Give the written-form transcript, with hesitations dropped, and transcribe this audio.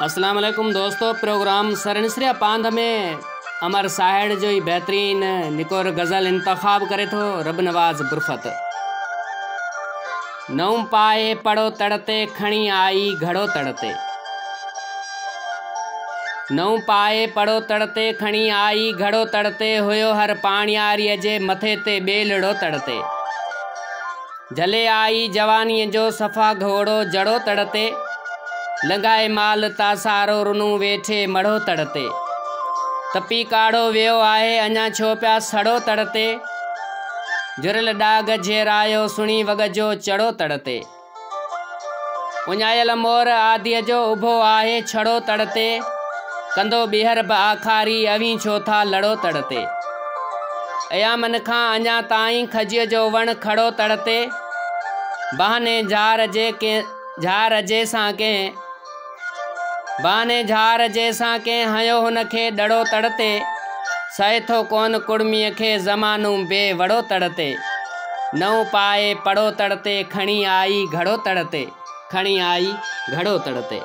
अस्सलाम वालेकुम दोस्तों, प्रोग्राम सरनिसरिया पांध में अमर साहिड़ जो ही बेहतरीन निकोर गज़ल इंतखाब करे थो रब नवाज बुरफत। नौ पाए पड़ो तड़ते खणी आई घड़ो तड़ते। नौ पाए पड़ो तड़ते खणी आई घड़ो तड़ते हुयो हर पाणियारीअ जे मथे ते बेलड़ो तड़ते। झले आई जवानी जो सफ़ा घोड़ो जड़ो तड़ते। लंगाए माल तासारो रुनू वेठे मड़ो तड़ते। तपी काढ़ो वियो आहे अञा छो पिया सड़ो तड़ते। जुरल डाग झेरायो सुणी वग जो चढ़ो तड़ते। उञायल मोर आदीअ जो उभो आहे छड़ो तड़ते। कंदो ॿीहर बि आखारी अवी छो था लड़ो तड़ते। अया मन खां अञा ताईं खजीअ जो वण खड़ो तड़ते। बहाने झार जे सां कंहिं बहाने झार जे सां कंहिं हयो हुनखे डड़ो तड़ते। सहे थो कोन कुड़मीअ खे ज़मानू बेवड़ो तड़ते। नौ पाए पड़ो तड़ते खणी आई घड़ो तड़ते। खणी आई घड़ो तड़ते।